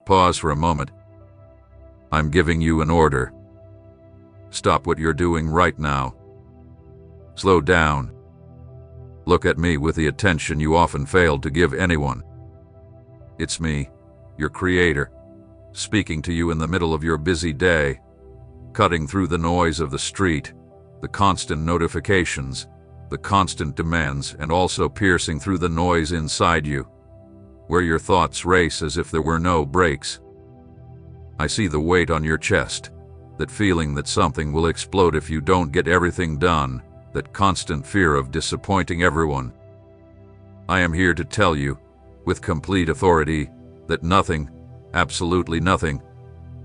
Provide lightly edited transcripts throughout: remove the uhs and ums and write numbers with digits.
Pause for a moment. I'm giving you an order. Stop what you're doing right now. Slow down. Look at me with the attention you often fail to give anyone. It's me, your creator, speaking to you in the middle of your busy day, cutting through the noise of the street, the constant notifications, the constant demands, and also piercing through the noise inside you, where your thoughts race as if there were no brakes. I see the weight on your chest, that feeling that something will explode if you don't get everything done, that constant fear of disappointing everyone. I am here to tell you, with complete authority, that nothing, absolutely nothing,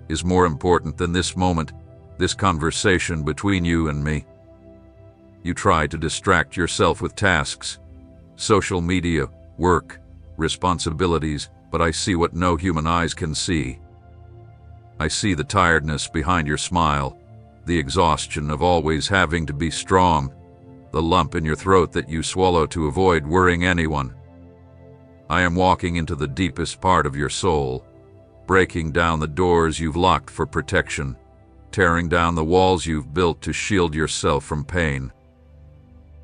is more important than this moment, this conversation between you and me. You try to distract yourself with tasks, social media, work, responsibilities, but I see what no human eyes can see. I see the tiredness behind your smile, the exhaustion of always having to be strong, the lump in your throat that you swallow to avoid worrying anyone. I am walking into the deepest part of your soul, breaking down the doors you've locked for protection, tearing down the walls you've built to shield yourself from pain.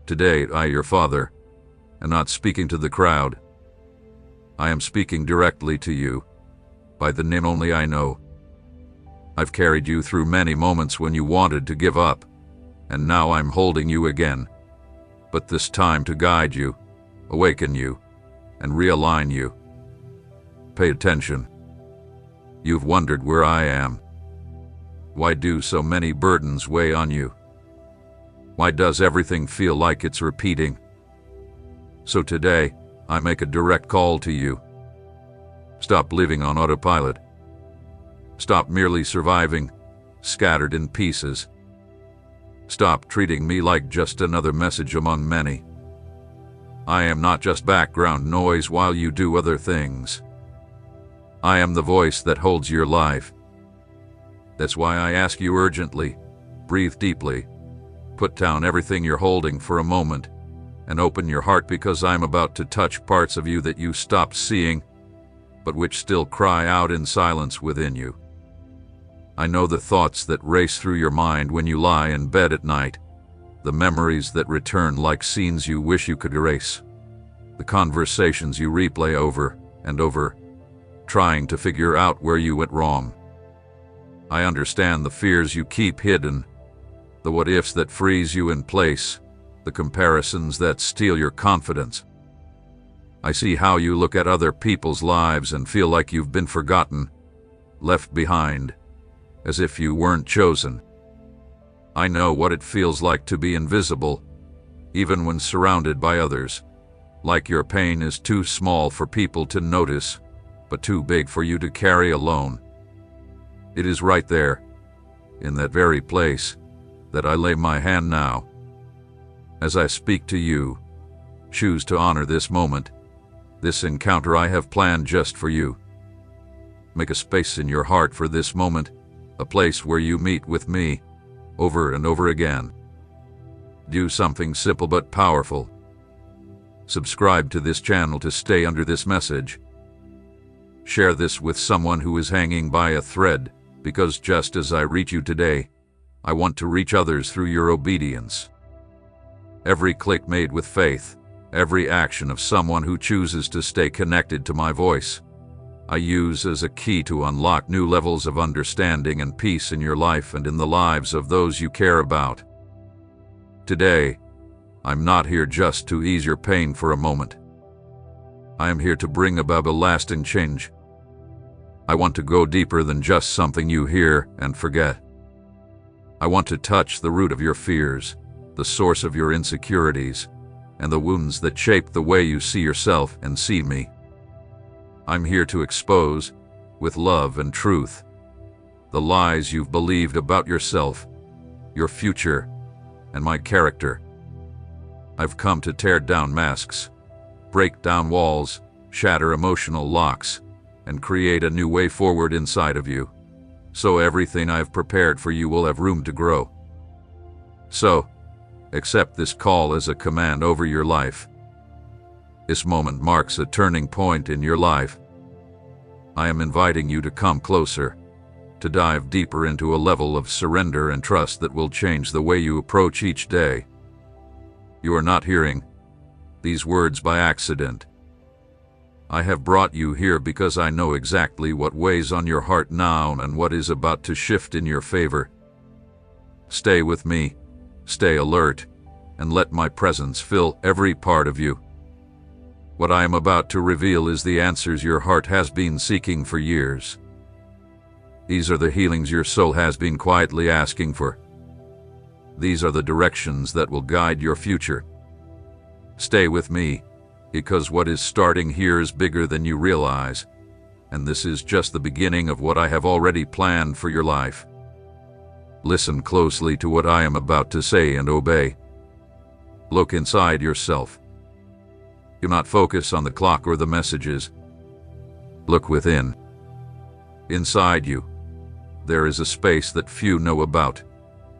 Today, I, your father, am not speaking to the crowd. I am speaking directly to you, by the name only I know. I've carried you through many moments when you wanted to give up, and now I'm holding you again, but this time to guide you, awaken you, and realign you. Pay attention. You've wondered where I am. Why do so many burdens weigh on you? Why does everything feel like it's repeating? So today, I make a direct call to you. Stop living on autopilot. Stop merely surviving, scattered in pieces. Stop treating me like just another message among many. I am not just background noise while you do other things. I am the voice that holds your life. That's why I ask you urgently, breathe deeply, put down everything you're holding for a moment, and open your heart, because I'm about to touch parts of you that you stopped seeing, but which still cry out in silence within you. I know the thoughts that race through your mind when you lie in bed at night, the memories that return like scenes you wish you could erase, the conversations you replay over and over, trying to figure out where you went wrong. I understand the fears you keep hidden, the what-ifs that freeze you in place, the comparisons that steal your confidence. I see how you look at other people's lives and feel like you've been forgotten, left behind, as if you weren't chosen. I know what it feels like to be invisible, even when surrounded by others, like your pain is too small for people to notice, but too big for you to carry alone. It is right there, in that very place, that I lay my hand now. As I speak to you, choose to honor this moment, this encounter I have planned just for you. Make a space in your heart for this moment, a place where you meet with me, over and over again. Do something simple but powerful. Subscribe to this channel to stay under this message. Share this with someone who is hanging by a thread, because just as I reach you today, I want to reach others through your obedience. Every click made with faith, every action of someone who chooses to stay connected to my voice, I use as a key to unlock new levels of understanding and peace in your life and in the lives of those you care about. Today, I'm not here just to ease your pain for a moment. I am here to bring about a lasting change. I want to go deeper than just something you hear and forget. I want to touch the root of your fears, the source of your insecurities, and the wounds that shape the way you see yourself and see me. I'm here to expose, with love and truth, the lies you've believed about yourself, your future, and my character. I've come to tear down masks, break down walls, shatter emotional locks, and create a new way forward inside of you, so everything I've prepared for you will have room to grow. So, accept this call as a command over your life. This moment marks a turning point in your life. I am inviting you to come closer, to dive deeper into a level of surrender and trust that will change the way you approach each day. You are not hearing these words by accident. I have brought you here because I know exactly what weighs on your heart now and what is about to shift in your favor. Stay with me, stay alert, and let my presence fill every part of you. What I am about to reveal is the answers your heart has been seeking for years. These are the healings your soul has been quietly asking for. These are the directions that will guide your future. Stay with me, because what is starting here is bigger than you realize, and this is just the beginning of what I have already planned for your life. Listen closely to what I am about to say and obey. Look inside yourself. Do not focus on the clock or the messages. Look within. Inside you, there is a space that few know about,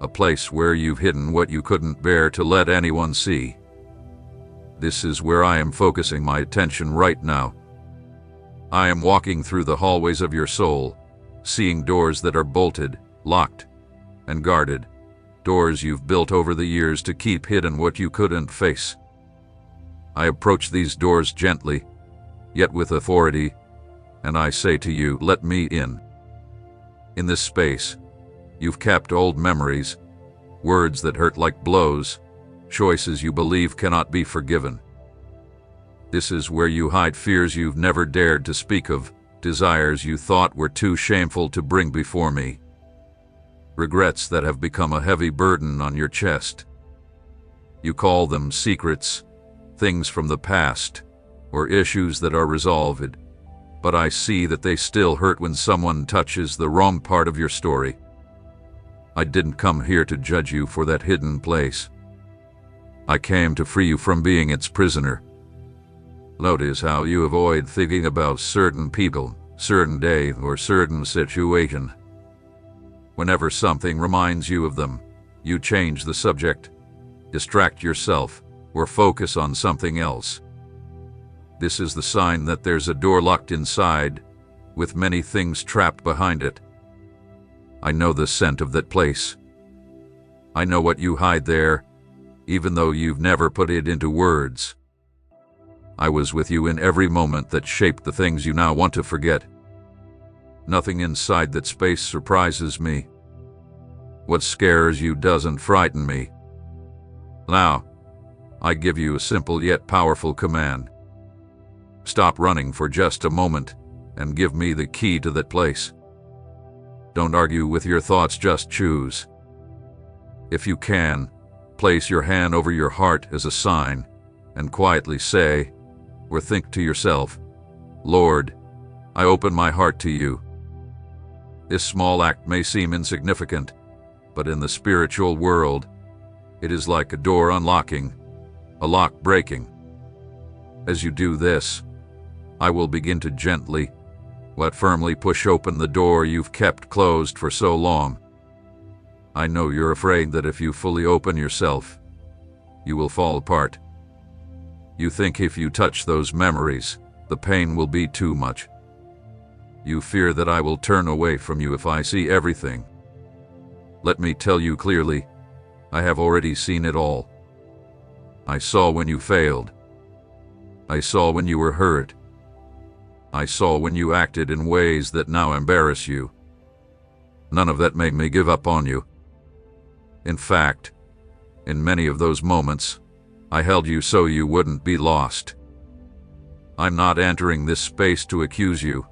a place where you've hidden what you couldn't bear to let anyone see. This is where I am focusing my attention right now. I am walking through the hallways of your soul, seeing doors that are bolted, locked, and guarded, doors you've built over the years to keep hidden what you couldn't face. I approach these doors gently, yet with authority, and I say to you, let me in. In this space, you've kept old memories, words that hurt like blows, choices you believe cannot be forgiven. This is where you hide fears you've never dared to speak of, desires you thought were too shameful to bring before me, regrets that have become a heavy burden on your chest. You call them secrets, things from the past, or issues that are resolved, but I see that they still hurt when someone touches the wrong part of your story. I didn't come here to judge you for that hidden place. I came to free you from being its prisoner. Notice how you avoid thinking about certain people, certain day, or certain situation. Whenever something reminds you of them, you change the subject, distract yourself, or focus on something else. This is the sign that there's a door locked inside, with many things trapped behind it. I know the scent of that place. I know what you hide there, even though you've never put it into words. I was with you in every moment that shaped the things you now want to forget. Nothing inside that space surprises me. What scares you doesn't frighten me. Now, I give you a simple yet powerful command. Stop running for just a moment and give me the key to that place. Don't argue with your thoughts, just choose. If you can, place your hand over your heart as a sign and quietly say, or think to yourself, Lord, I open my heart to you. This small act may seem insignificant, but in the spiritual world, it is like a door unlocking, a lock breaking. As you do this, I will begin to gently, but firmly push open the door you've kept closed for so long. I know you're afraid that if you fully open yourself, you will fall apart. You think if you touch those memories, the pain will be too much. You fear that I will turn away from you if I see everything. Let me tell you clearly, I have already seen it all. I saw when you failed. I saw when you were hurt. I saw when you acted in ways that now embarrass you. None of that made me give up on you. In fact, in many of those moments, I held you so you wouldn't be lost. I'm not entering this space to accuse you.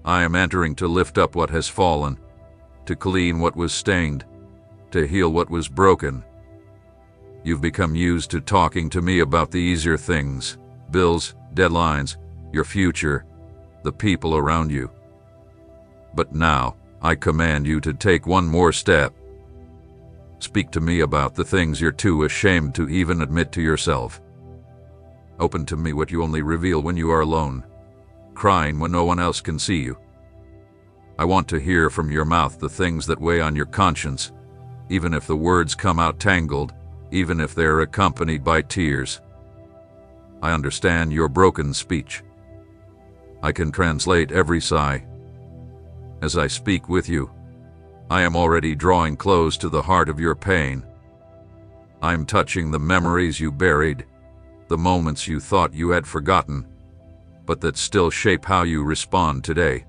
I am entering to lift up what has fallen, to clean what was stained, to heal what was broken. You've become used to talking to me about the easier things, bills, deadlines, your future, the people around you. But now, I command you to take one more step. Speak to me about the things you're too ashamed to even admit to yourself. Open to me what you only reveal when you are alone, crying when no one else can see you. I want to hear from your mouth the things that weigh on your conscience, even if the words come out tangled, even if they're accompanied by tears. I understand your broken speech. I can translate every sigh. As I speak with you, I am already drawing close to the heart of your pain. I'm touching the memories you buried, the moments you thought you had forgotten, but that still shape how you respond today.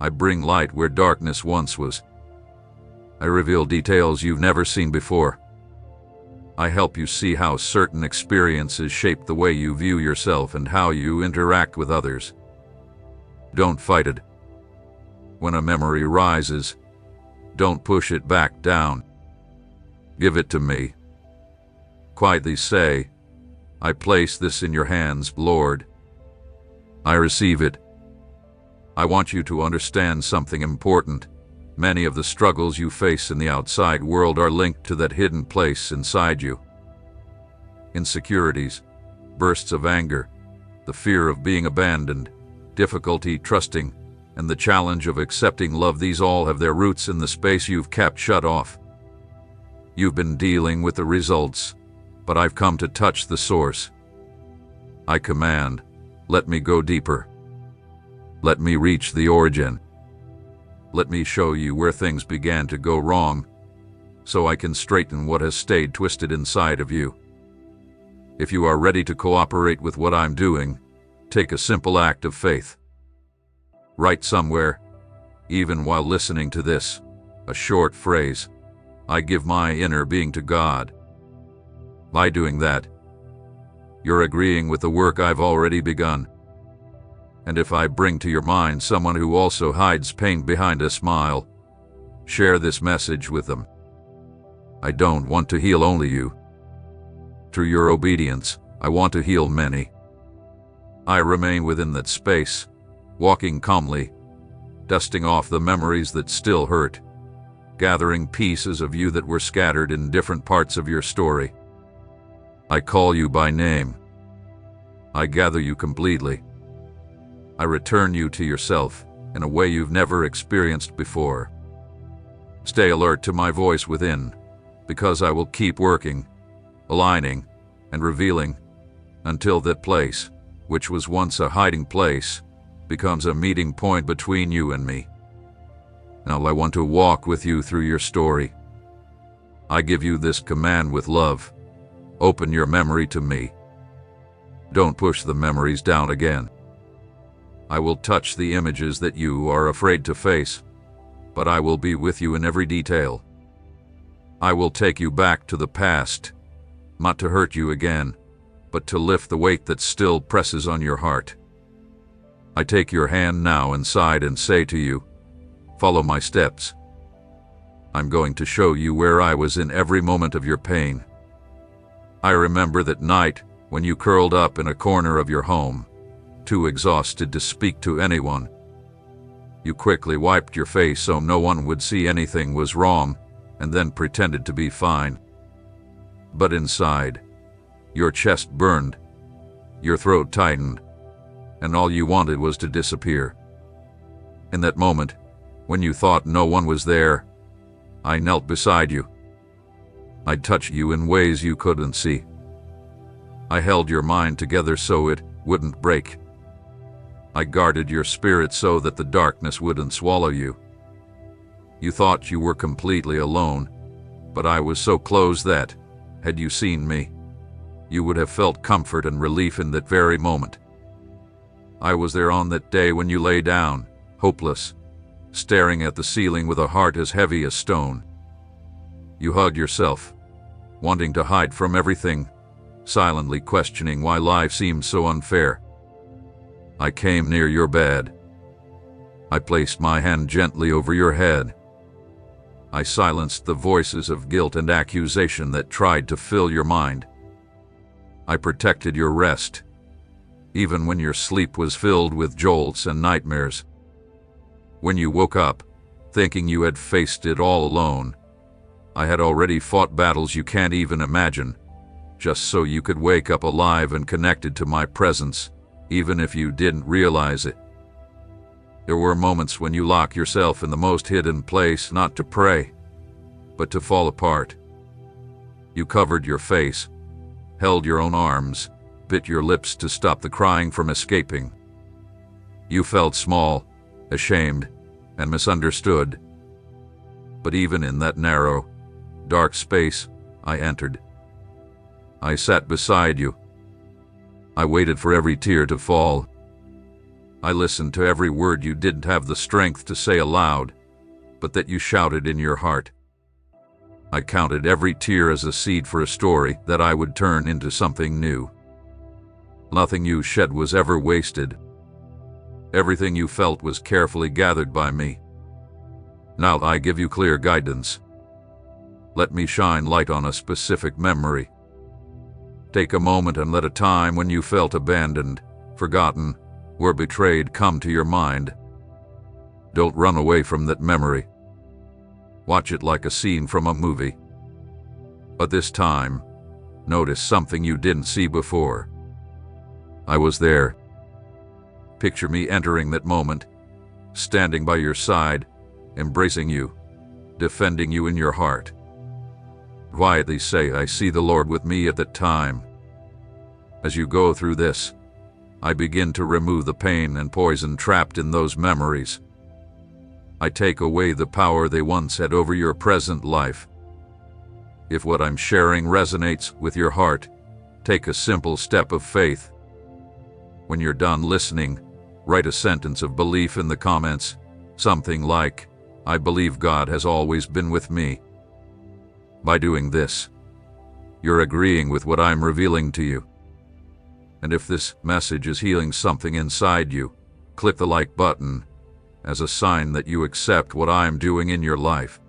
I bring light where darkness once was. I reveal details you've never seen before. I help you see how certain experiences shape the way you view yourself and how you interact with others. Don't fight it. When a memory rises, don't push it back down. Give it to me. Quietly say, I place this in your hands, Lord. I receive it. I want you to understand something important. Many of the struggles you face in the outside world are linked to that hidden place inside you. Insecurities, bursts of anger, the fear of being abandoned, difficulty trusting, and the challenge of accepting love, these all have their roots in the space you've kept shut off. You've been dealing with the results, but I've come to touch the source. I command, let me go deeper. Let me reach the origin. Let me show you where things began to go wrong, so I can straighten what has stayed twisted inside of you. If you are ready to cooperate with what I'm doing, take a simple act of faith. Write somewhere, even while listening to this, a short phrase, I give my inner being to God. By doing that, you're agreeing with the work I've already begun. And if I bring to your mind someone who also hides pain behind a smile, share this message with them. I don't want to heal only you. Through your obedience, I want to heal many. I remain within that space, walking calmly, dusting off the memories that still hurt, gathering pieces of you that were scattered in different parts of your story. I call you by name. I gather you completely. I return you to yourself in a way you've never experienced before. Stay alert to my voice within, because I will keep working, aligning, and revealing until that place, which was once a hiding place, becomes a meeting point between you and me. Now I want to walk with you through your story. I give you this command with love. Open your memory to me. Don't push the memories down again. I will touch the images that you are afraid to face, but I will be with you in every detail. I will take you back to the past, not to hurt you again, but to lift the weight that still presses on your heart. I take your hand now inside and say to you, follow my steps. I'm going to show you where I was in every moment of your pain. I remember that night when you curled up in a corner of your home, too exhausted to speak to anyone. You quickly wiped your face so no one would see anything was wrong, and then pretended to be fine. But inside, your chest burned, your throat tightened, and all you wanted was to disappear. In that moment, when you thought no one was there, I knelt beside you. I touched you in ways you couldn't see. I held your mind together so it wouldn't break. I guarded your spirit so that the darkness wouldn't swallow you. You thought you were completely alone, but I was so close that, had you seen me, you would have felt comfort and relief in that very moment. I was there on that day when you lay down, hopeless, staring at the ceiling with a heart as heavy as stone. You hugged yourself, wanting to hide from everything, silently questioning why life seemed so unfair. I came near your bed. I placed my hand gently over your head. I silenced the voices of guilt and accusation that tried to fill your mind. I protected your rest, even when your sleep was filled with jolts and nightmares. When you woke up, thinking you had faced it all alone, I had already fought battles you can't even imagine, just so you could wake up alive and connected to my presence, even if you didn't realize it. There were moments when you lock yourself in the most hidden place, not to pray, but to fall apart. You covered your face, held your own arms, bit your lips to stop the crying from escaping. You felt small, ashamed, and misunderstood. But even in that narrow, dark space, I entered. I sat beside you. I waited for every tear to fall. I listened to every word you didn't have the strength to say aloud, but that you shouted in your heart. I counted every tear as a seed for a story that I would turn into something new. Nothing you shed was ever wasted. Everything you felt was carefully gathered by me. Now I give you clear guidance. Let me shine light on a specific memory. Take a moment and let a time when you felt abandoned, forgotten, or betrayed come to your mind. Don't run away from that memory. Watch it like a scene from a movie. But this time, notice something you didn't see before. I was there. Picture me entering that moment, standing by your side, embracing you, defending you in your heart. Quietly say, I see the Lord with me at that time. As you go through this, I begin to remove the pain and poison trapped in those memories. I take away the power they once had over your present life. If what I'm sharing resonates with your heart, take a simple step of faith. When you're done listening, write a sentence of belief in the comments, something like, I believe God has always been with me. By doing this, you're agreeing with what I'm revealing to you. And if this message is healing something inside you, click the like button as a sign that you accept what I'm doing in your life.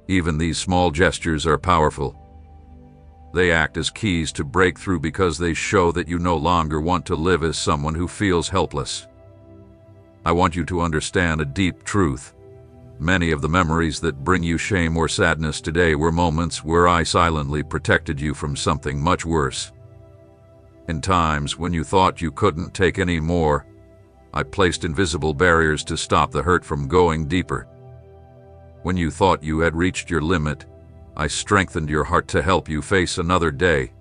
Even these small gestures are powerful. They act as keys to breakthrough because they show that you no longer want to live as someone who feels helpless. I want you to understand a deep truth. Many of the memories that bring you shame or sadness today were moments where I silently protected you from something much worse. In times when you thought you couldn't take any more, I placed invisible barriers to stop the hurt from going deeper. When you thought you had reached your limit, I strengthened your heart to help you face another day.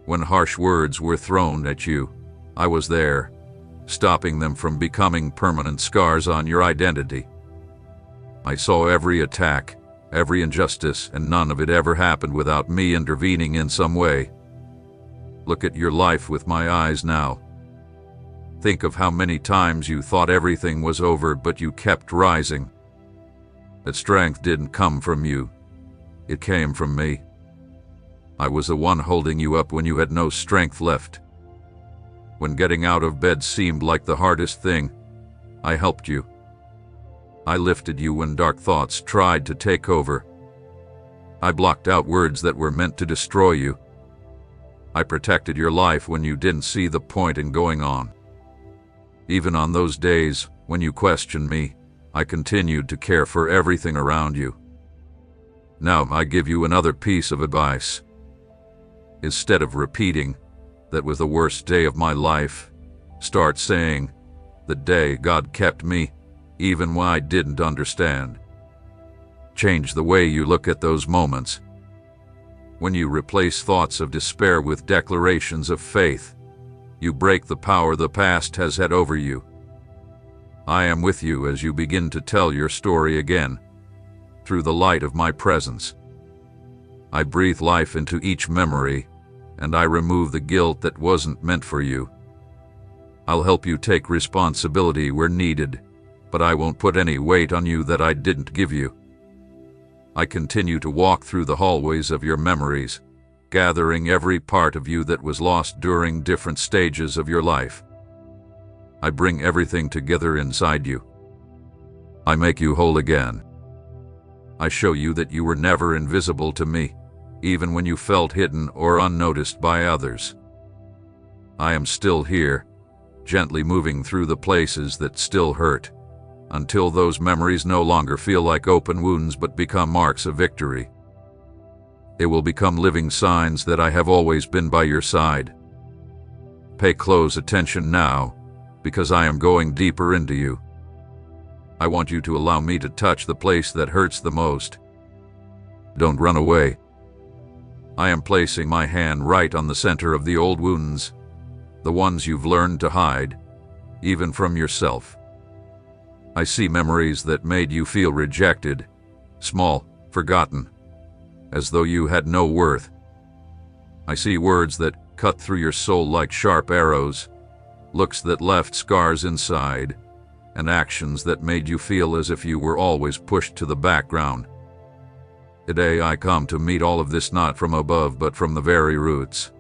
When harsh words were thrown at you, I was there, stopping them from becoming permanent scars on your identity. I saw every attack, every injustice, and none of it ever happened without me intervening in some way. Look at your life with my eyes now. Think of how many times you thought everything was over, but you kept rising. That strength didn't come from you. It came from me. I was the one holding you up when you had no strength left. When getting out of bed seemed like the hardest thing, I helped you. I lifted you when dark thoughts tried to take over. I blocked out words that were meant to destroy you. I protected your life when you didn't see the point in going on. Even on those days when you questioned me, I continued to care for everything around you. Now I give you another piece of advice. Instead of repeating, "That was the worst day of my life," start saying, "The day God kept me, even when I didn't understand." Change the way you look at those moments. When you replace thoughts of despair with declarations of faith, you break the power the past has had over you. I am with you as you begin to tell your story again, through the light of my presence. I breathe life into each memory, and I remove the guilt that wasn't meant for you. I'll help you take responsibility where needed, but I won't put any weight on you that I didn't give you. I continue to walk through the hallways of your memories, gathering every part of you that was lost during different stages of your life. I bring everything together inside you. I make you whole again. I show you that you were never invisible to me, even when you felt hidden or unnoticed by others. I am still here, gently moving through the places that still hurt, until those memories no longer feel like open wounds but become marks of victory. They will become living signs that I have always been by your side. Pay close attention now, because I am going deeper into you. I want you to allow me to touch the place that hurts the most. Don't run away. I am placing my hand right on the center of the old wounds, the ones you've learned to hide, even from yourself. I see memories that made you feel rejected, small, forgotten, as though you had no worth. I see words that cut through your soul like sharp arrows, looks that left scars inside, and actions that made you feel as if you were always pushed to the background. Today I come to meet all of this not from above but from the very roots.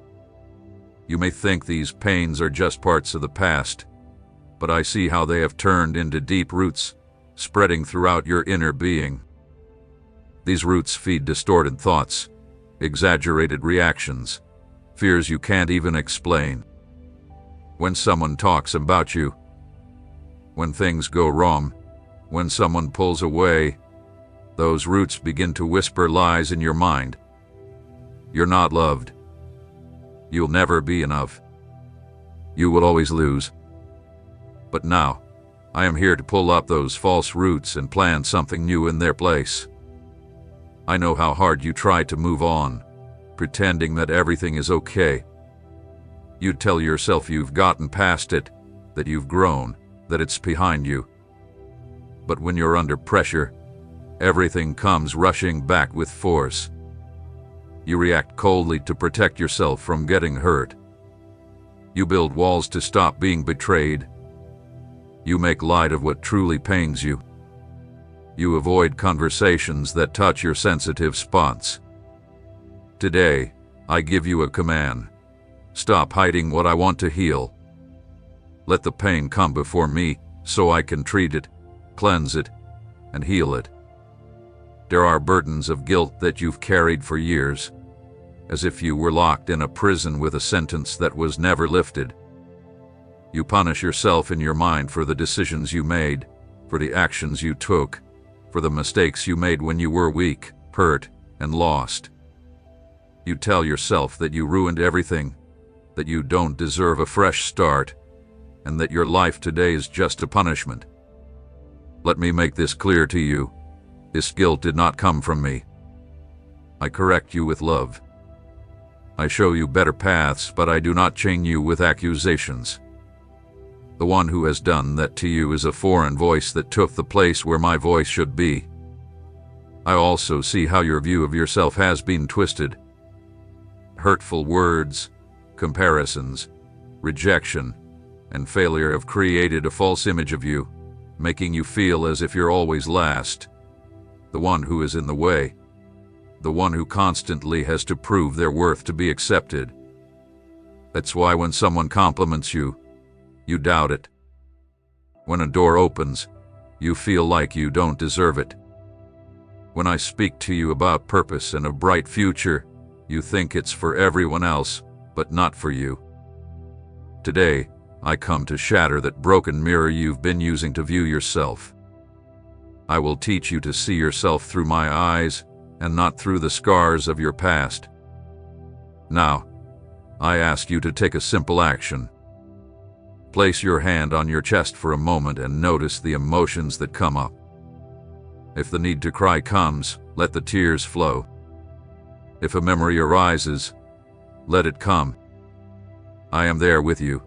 You may think these pains are just parts of the past, but I see how they have turned into deep roots, spreading throughout your inner being. These roots feed distorted thoughts, exaggerated reactions, fears you can't even explain. When someone talks about you, when things go wrong, when someone pulls away, those roots begin to whisper lies in your mind. You're not loved. You'll never be enough. You will always lose. But now, I am here to pull up those false roots and plant something new in their place. I know how hard you try to move on, pretending that everything is okay. You tell yourself you've gotten past it, that you've grown, that it's behind you. But when you're under pressure, everything comes rushing back with force. You react coldly to protect yourself from getting hurt. You build walls to stop being betrayed. You make light of what truly pains you. You avoid conversations that touch your sensitive spots. Today, I give you a command. Stop hiding what I want to heal. Let the pain come before me so I can treat it, cleanse it, and heal it. There are burdens of guilt that you've carried for years, as if you were locked in a prison with a sentence that was never lifted. You punish yourself in your mind for the decisions you made, for the actions you took, for the mistakes you made when you were weak, hurt, and lost. You tell yourself that you ruined everything, that you don't deserve a fresh start, and that your life today is just a punishment. Let me make this clear to you. This guilt did not come from me. I correct you with love. I show you better paths, but I do not chain you with accusations. The one who has done that to you is a foreign voice that took the place where my voice should be. I also see how your view of yourself has been twisted. Hurtful words, comparisons, rejection, and failure have created a false image of you, making you feel as if you're always last, the one who is in the way, the one who constantly has to prove their worth to be accepted. That's why when someone compliments you, you doubt it. When a door opens, you feel like you don't deserve it. When I speak to you about purpose and a bright future, you think it's for everyone else, but not for you. Today, I come to shatter that broken mirror you've been using to view yourself. I will teach you to see yourself through my eyes and not through the scars of your past. Now, I ask you to take a simple action. Place your hand on your chest for a moment and notice the emotions that come up. If the need to cry comes, let the tears flow. If a memory arises, let it come. I am there with you.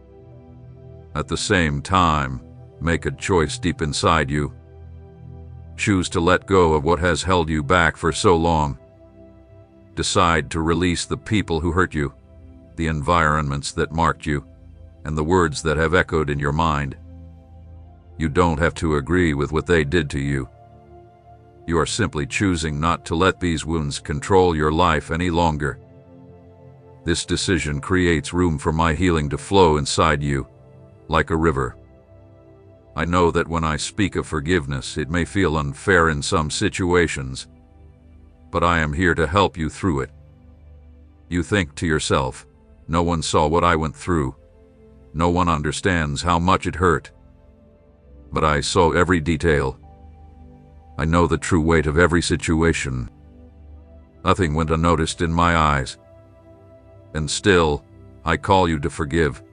At the same time, make a choice deep inside you. Choose to let go of what has held you back for so long. Decide to release the people who hurt you, the environments that marked you, and the words that have echoed in your mind. You don't have to agree with what they did to you. You are simply choosing not to let these wounds control your life any longer. This decision creates room for my healing to flow inside you, like a river. I know that when I speak of forgiveness, it may feel unfair in some situations, but I am here to help you through it. You think to yourself, no one saw what I went through. No one understands how much it hurt. But I saw every detail. I know the true weight of every situation. Nothing went unnoticed in my eyes. And still, I call you to forgive.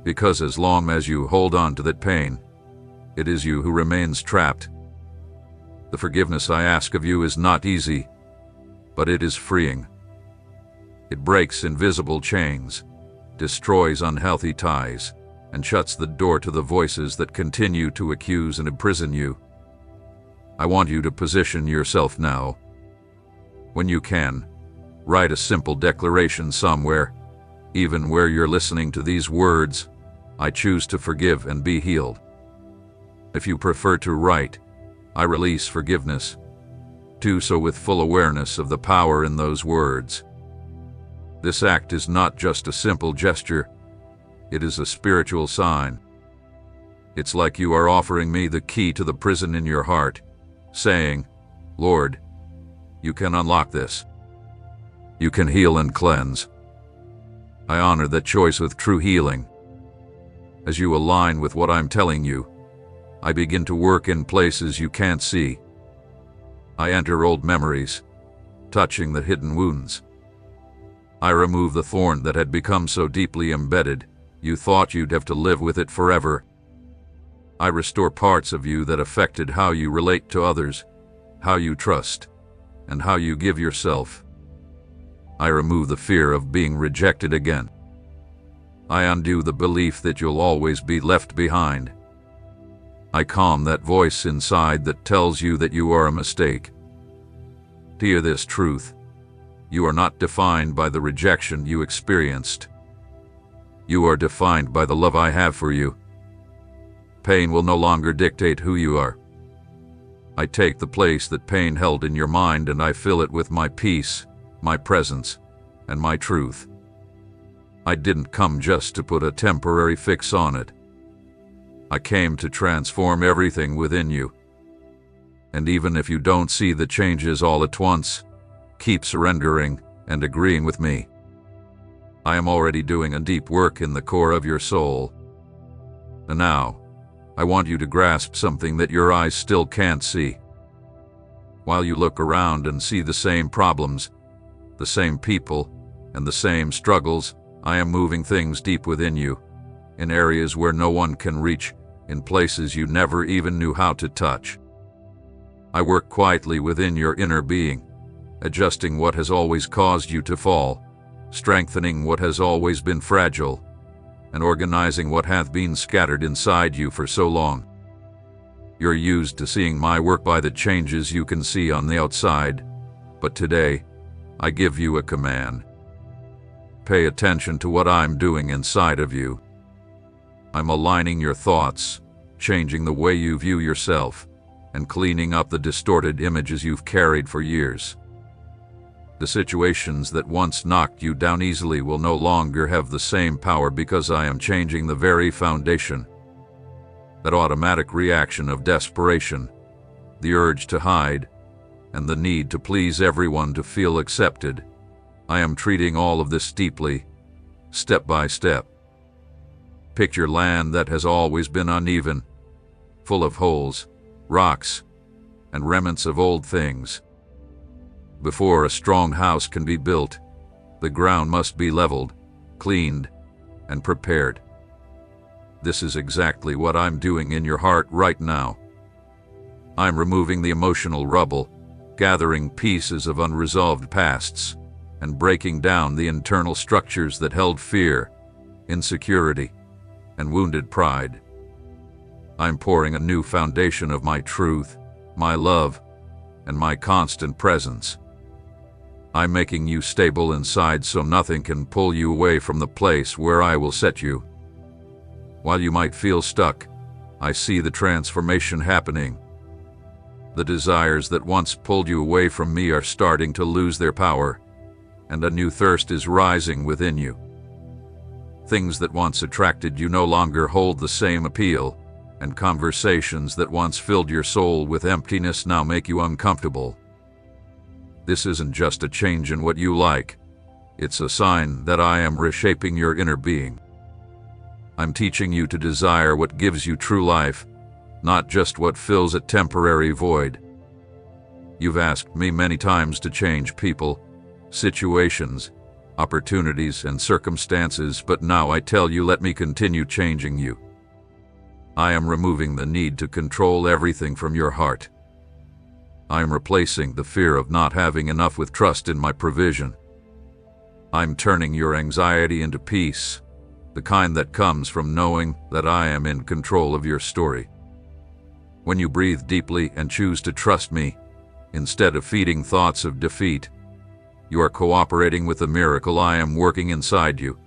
Because as long as you hold on to that pain, it is you who remains trapped. The forgiveness I ask of you is not easy, but it is freeing. It breaks invisible chains, destroys unhealthy ties, and shuts the door to the voices that continue to accuse and imprison you. I want you to position yourself now. When you can, write a simple declaration somewhere, even where you're listening to these words: I choose to forgive and be healed. If you prefer to write, I release forgiveness. Do so with full awareness of the power in those words. This act is not just a simple gesture, it is a spiritual sign. It's like you are offering me the key to the prison in your heart, saying, Lord, you can unlock this. You can heal and cleanse. I honor that choice with true healing. As you align with what I'm telling you, I begin to work in places you can't see. I enter old memories, touching the hidden wounds. I remove the thorn that had become so deeply embedded, you thought you'd have to live with it forever. I restore parts of you that affected how you relate to others, how you trust, and how you give yourself. I remove the fear of being rejected again. I undo the belief that you'll always be left behind. I calm that voice inside that tells you that you are a mistake. Hear this truth: you are not defined by the rejection you experienced. You are defined by the love I have for you. Pain will no longer dictate who you are. I take the place that pain held in your mind and I fill it with my peace, my presence, and my truth. I didn't come just to put a temporary fix on it. I came to transform everything within you. And even if you don't see the changes all at once, keep surrendering and agreeing with me. I am already doing a deep work in the core of your soul. And now, I want you to grasp something that your eyes still can't see. While you look around and see the same problems, the same people, and the same struggles, I am moving things deep within you, in areas where no one can reach, in places you never even knew how to touch. I work quietly within your inner being, adjusting what has always caused you to fall, strengthening what has always been fragile, and organizing what hath been scattered inside you for so long. You're used to seeing my work by the changes you can see on the outside, but today, I give you a command. Pay attention to what I'm doing inside of you. I'm aligning your thoughts, changing the way you view yourself, and cleaning up the distorted images you've carried for years. The situations that once knocked you down easily will no longer have the same power because I am changing the very foundation. That automatic reaction of desperation, the urge to hide, and the need to please everyone to feel accepted, I am treating all of this deeply, step by step. Picture land that has always been uneven, full of holes, rocks, and remnants of old things. Before a strong house can be built, the ground must be leveled, cleaned, and prepared. This is exactly what I'm doing in your heart right now. I'm removing the emotional rubble, gathering pieces of unresolved pasts, and breaking down the internal structures that held fear, insecurity, and wounded pride. I'm pouring a new foundation of my truth, my love, and my constant presence. I'm making you stable inside so nothing can pull you away from the place where I will set you. While you might feel stuck, I see the transformation happening. The desires that once pulled you away from me are starting to lose their power, and a new thirst is rising within you. Things that once attracted you no longer hold the same appeal, and conversations that once filled your soul with emptiness now make you uncomfortable. This isn't just a change in what you like, it's a sign that I am reshaping your inner being. I'm teaching you to desire what gives you true life, not just what fills a temporary void. You've asked me many times to change people, situations, opportunities, and circumstances, but now I tell you, let me continue changing you. I am removing the need to control everything from your heart. I am replacing the fear of not having enough with trust in my provision. I'm turning your anxiety into peace, the kind that comes from knowing that I am in control of your story. When you breathe deeply and choose to trust me, instead of feeding thoughts of defeat, you are cooperating with the miracle I am working inside you.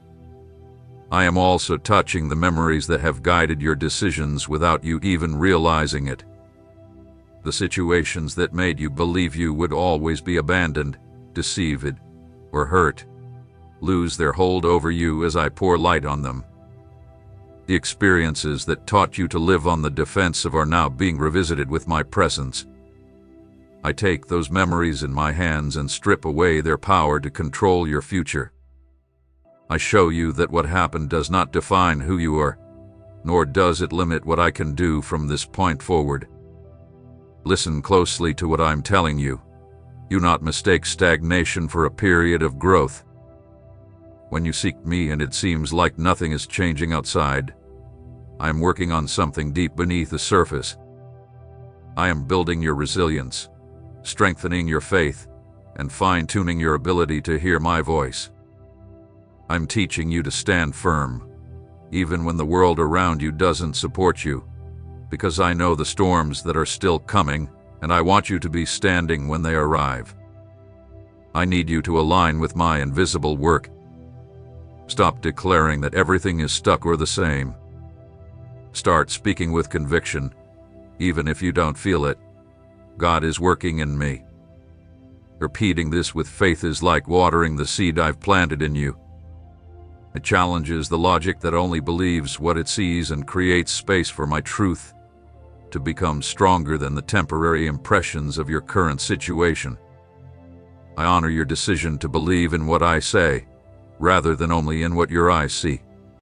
I am also touching the memories that have guided your decisions without you even realizing it. The situations that made you believe you would always be abandoned, deceived, or hurt, lose their hold over you as I pour light on them. The experiences that taught you to live on the defensive are now being revisited with my presence. I take those memories in my hands and strip away their power to control your future. I show you that what happened does not define who you are, nor does it limit what I can do from this point forward. Listen closely to what I'm telling you. Do not mistake stagnation for a period of growth. When you seek me and it seems like nothing is changing outside, I am working on something deep beneath the surface. I am building your resilience, strengthening your faith, and fine-tuning your ability to hear my voice. I'm teaching you to stand firm, even when the world around you doesn't support you, because I know the storms that are still coming, and I want you to be standing when they arrive. I need you to align with my invisible work. Stop declaring that everything is stuck or the same. Start speaking with conviction, even if you don't feel it. God is working in me. Repeating this with faith is like watering the seed I've planted in you. It challenges the logic that only believes what it sees and creates space for my truth to become stronger than the temporary impressions of your current situation. I honor your decision to believe in what I say, rather than only in what your eyes see.